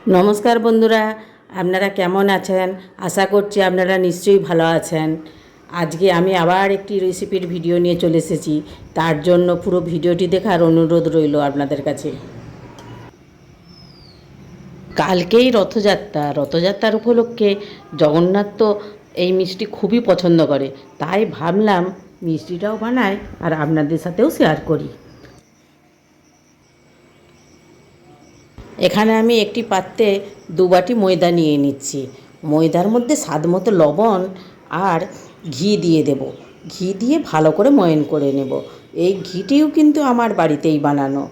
নমস্কার বন্ধুরা, আপনারা কেমন আছেন? আশা করছি আপনারা নিশ্চয়ই ভালো আছেন। আজকে আমি আবার একটি রেসিপির ভিডিও নিয়ে চলে এসেছি। তার জন্য পুরো ভিডিওটি দেখার অনুরোধ রইল আপনাদের কাছে। কালকেই রথযাত্রার উপলক্ষে জগন্নাথ তো এই মিষ্টি খুবই পছন্দ করে, তাই ভাবলাম মিষ্টিটাও বানাই আর আপনাদের সাথেও শেয়ার করি। এখানে আমি একটি পাত্রে 2 বাটি ময়দা নিয়ে নিচ্ছি। ময়দার মধ্যে স্বাদ মতো লবণ আর ঘি দিয়ে দেব। ঘি দিয়ে ভালো করে ময়ান করে নেব। এই ঘিটিও কিন্তু আমার বাড়িতেই বানানো।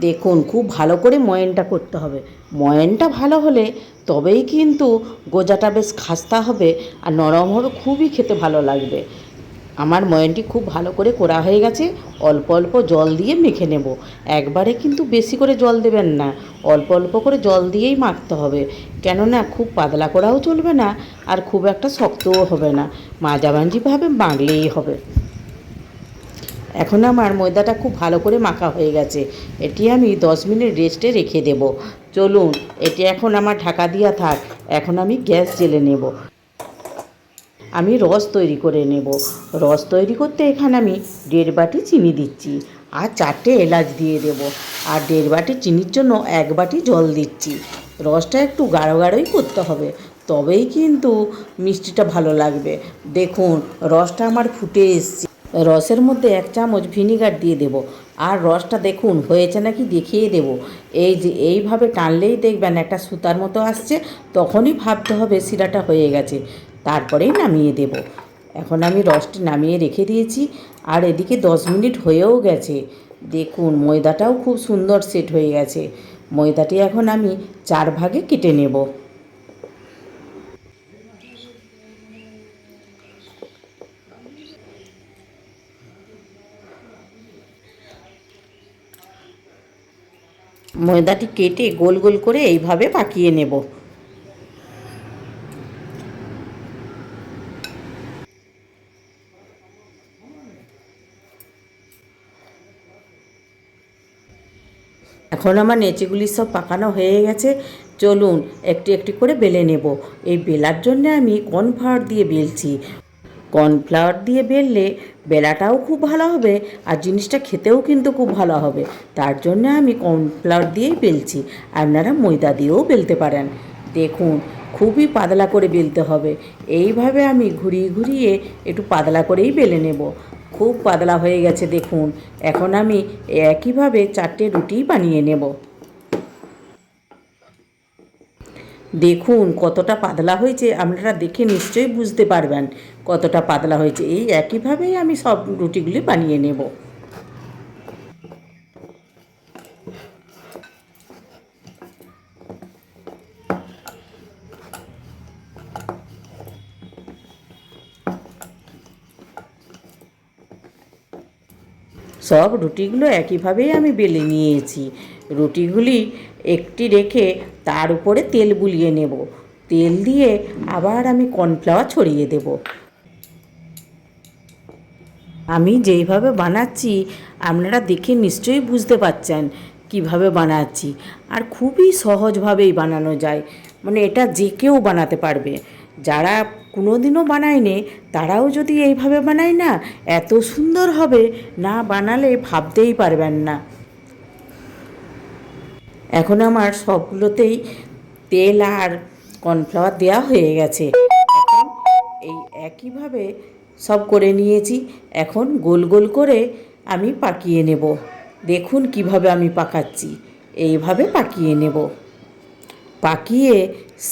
দেখুন, খুব ভালো করে ময়ানটা করতে হবে। ময়ানটা ভালো হলে তবেই কিন্তু গোজাটা বেশ খাস্তা হবে আর নরম হবে, খুবই খেতে ভালো লাগবে। আমার ময়ানটি খুব ভালো করে করা হয়ে গেছে। অল্প অল্প জল দিয়ে মেখে নেব। একবারে কিন্তু বেশি করে জল দেবেন না, অল্প অল্প করে জল দিয়েই মাখতে হবে। কেননা খুব পাতলা করাও চলবে না আর খুব একটা শক্তও হবে না, মাঝামাঝিভাবে মাখলেই হবে। এখন আমার ময়দাটা খুব ভালো করে মাখা হয়ে গেছে। এটি আমি 10 মিনিট রেস্টে রেখে দেব। চলুন, এটি এখন আমার ঢাকা দিয়া থাক। এখন আমি গ্যাস জ্বেলে নেব। আমি রস তৈরি করে নেব। রস তৈরি করতে এখানে আমি 1.5 বাটি চিনি দিচ্ছি আর 4টে এলাচ দিয়ে দেব। আর 1.5 বাটি চিনির জন্য 1 বাটি জল দিচ্ছি। রসটা একটু গাঢ় গাঢ়ই করতে হবে, তবেই কিন্তু মিষ্টিটা ভালো লাগবে। দেখুন, রসটা আমার ফুটে এসছে। রসের মধ্যে 1 চামচ ভিনিগার দিয়ে দেব। আর রসটা দেখুন হয়েছে নাকি দেখিয়ে দেব। এই যে এইভাবে টানলেই দেখবেন একটা সুতার মতো আসছে, তখনই ভাবতে হবে শিরাটা হয়ে গেছে। তারপরেই নামিয়ে দেব। এখন আমি রসটি নামিয়ে রেখে দিয়েছি আর এদিকে 10 মিনিট হয়েও গেছে। দেখুন, ময়দাটাও খুব সুন্দর সেট হয়ে গেছে। ময়দাটি এখন আমি 4 ভাগে কেটে নেব। ময়দাটি কেটে গোল গোল করে এইভাবে পাকিয়ে নেব। এখন আমার নেচিগুলি সব পাকানো হয়ে গেছে। চলুন একটি একটি করে বেলে নেব। এই বেলার জন্য আমি কর্নফ্লাওয়ার দিয়ে বেলছি। কর্নফ্লাওয়ার দিয়ে বেললে বেলাটাও খুব ভালো হবে আর জিনিসটা খেতেও কিন্তু খুব ভালো হবে। তার জন্য আমি কর্নফ্লাওয়ার দিয়েই বেলছি। আপনারা ময়দা দিয়েও বেলতে পারেন। দেখুন, খুবই পাতলা করে বেলতে হবে। এইভাবে আমি ঘুরিয়ে ঘুরিয়ে একটু পাতলা করেই বেলে নেব। খুব পাতলা হয়ে গেছে দেখুন। এখন আমি একইভাবে 4টে রুটি বানিয়ে নেব। দেখুন কতটা পাতলা হয়েছে, আপনারা দেখে নিশ্চয়ই বুঝতে পারবেন কতটা পাতলা হয়েছে। এই একইভাবেই আমি সব রুটিগুলি বানিয়ে নেব। সব রুটিগুলো একইভাবেই আমি বেলে নিয়েছি। রুটিগুলি একটি রেখে তার উপরে তেল বুলিয়ে নেব। তেল দিয়ে আবার আমি কর্নফ্লাওয়ার ছড়িয়ে দেব। আমি যেইভাবে বানাচ্ছি আপনারা দেখে নিশ্চয়ই বুঝতে পারছেন কিভাবে বানাচ্ছি। আর খুবই সহজভাবেই বানানো যায়, মানে এটা যে কেউ বানাতে পারবে। যারা কোনো দিনও বানায়নি তারাও যদি এইভাবে বানায় না, এত সুন্দর হবে না বানালে ভাবতেই পারবেন না। এখন আমার সবগুলোতেই তেল আর কর্নফ্লাওয়ার দেওয়া হয়ে গেছে। এখন এই একইভাবে সব করে নিয়েছি। এখন গোল গোল করে আমি পাকিয়ে নেব। দেখুন কিভাবে আমি পাকাচ্ছি, এইভাবে পাকিয়ে নেব। পাকিয়ে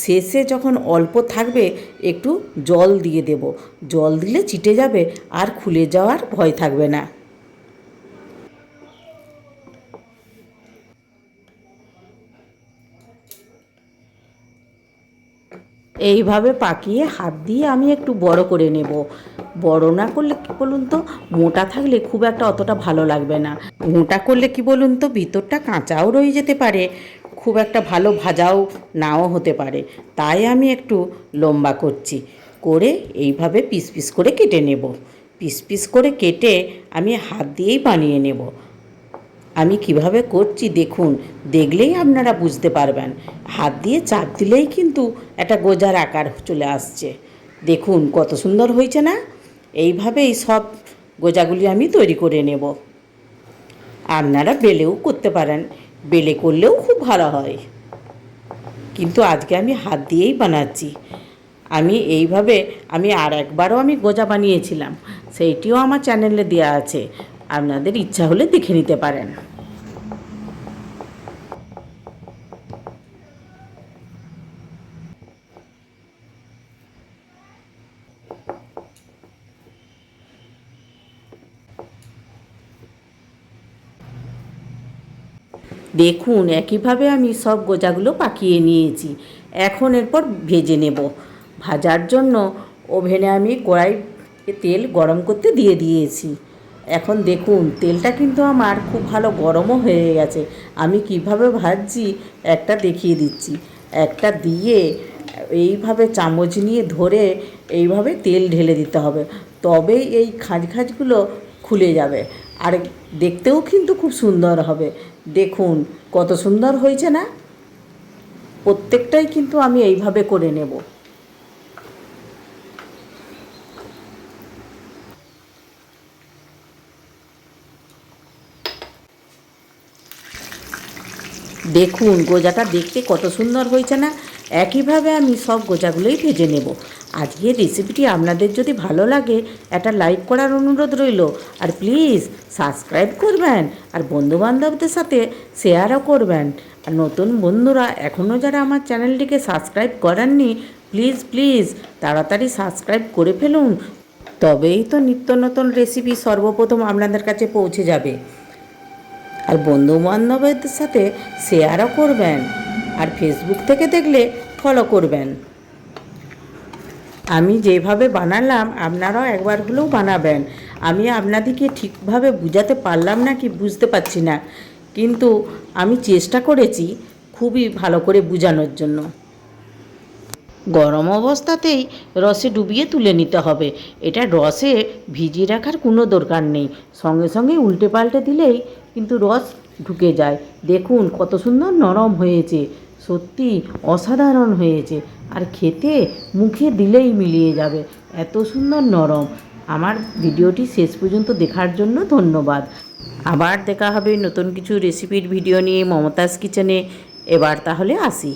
শেষে যখন অল্প থাকবে একটু জল দিয়ে দেব। জল দিলে চিটে যাবে আর খুলে যাওয়ার ভয় থাকবে না। এইভাবে পাকিয়ে হাত দিয়ে আমি একটু বড় করে নেব। বড় না করলে কী বলুন তো, মোটা থাকলে খুব একটা অতটা ভালো লাগবে না। মোটা করলে কি বলুন তো, ভিতরটা কাঁচাও রয়ে যেতে পারে, খুব একটা ভালো ভাজাও নাও হতে পারে। তাই আমি একটু লম্বা করছি। করে এইভাবে পিস পিস করে কেটে নেব। পিস পিস করে কেটে আমি হাত দিয়েই বানিয়ে নেব। আমি কিভাবে করছি দেখুন, দেখলেই আপনারা বুঝতে পারবেন। হাত দিয়ে চাপ দিলেই কিন্তু একটা গোজার আকার চলে আসছে। দেখুন কত সুন্দর হয়েছে না? এইভাবেই সব গোজাগুলি আমি তৈরি করে নেব। আপনারা বেলেও করতে পারেন, বেলে করলেও খুব ভালো হয়, কিন্তু আজকে আমি হাত দিয়েই বানাচ্ছি। আমি আর একবারও আমি গোজা বানিয়েছিলাম, সেইটিও আমার চ্যানেলে দেওয়া আছে, আপনাদের ইচ্ছা হলে দেখে নিতে পারেন। দেখুন একইভাবে আমি সব গোজাগুলো পাকিয়ে নিয়েছি। এখন এরপর ভেজে নেব। ভাজার জন্য ওভেনে আমি কড়াইতে তেল গরম করতে দিয়ে দিয়েছি। এখন দেখুন তেলটা কিন্তু আমার খুব ভালো গরমও হয়ে গেছে। আমি কিভাবে ভাজছি একটা দেখিয়ে দিচ্ছি। একটা দিয়ে এইভাবে চামচ নিয়ে ধরে এইভাবে তেল ঢেলে দিতে হবে, তবেই এই খাঁজগুলো খুলে যাবে, আর দেখতেও কিন্তু খুব সুন্দর হবে। দেখুন কত সুন্দর হয়েছে না? প্রত্যেকটাই কিন্তু আমি এইভাবে করে নেব। দেখুন গোজাটা দেখতে কত সুন্দর হয়েছে না? একইভাবে আমি সব গোজাগুলোই ভেজে নেব। আজকের রেসিপিটি আপনাদের যদি ভালো লাগে একটা লাইক করার অনুরোধ রইল, আর প্লিজ সাবস্ক্রাইব করবেন, আর বন্ধুবান্ধবদের সাথে শেয়ারও করবেন। আর নতুন বন্ধুরা এখনও যারা আমার চ্যানেলটিকে সাবস্ক্রাইব করেননি, প্লিজ প্লিজ তাড়াতাড়ি সাবস্ক্রাইব করে ফেলুন, তবেই তো নিত্য নতুন রেসিপি সর্বপ্রথম আপনাদের কাছে পৌঁছে যাবে। আর বন্ধুবান্ধবদের সাথে শেয়ারও করবেন, আর ফেসবুক থেকে দেখলে ফলো করবেন। আমি যেভাবে বানালাম আপনারাও একবার হলেও বানাবেন। আমি আপনাদেরকে ঠিকভাবে বুঝাতে পারলাম না কি বুঝতে পারছি না, কিন্তু আমি চেষ্টা করেছি খুবই ভালো করে বোঝানোর জন্য। গরম অবস্থাতেই রসে ডুবিয়ে তুলে নিতে হবে। এটা রসে ভিজিয়ে রাখার কোনো দরকার নেই, সঙ্গে সঙ্গে উল্টে পাল্টে দিলেই কিন্তু রস ঢুকে যায়। দেখুন কত সুন্দর নরম হয়েছে, সত্যি অসাধারণ হয়েছে, আর খেতে মুখে দিলেই মিলিয়ে যাবে, এত সুন্দর নরম। আমার ভিডিওটি শেষ পর্যন্ত দেখার জন্য ধন্যবাদ। আবার দেখা হবে নতুন কিছু রেসিপির ভিডিও নিয়ে মমতাজ কিচেনে। এবার তাহলে আসি।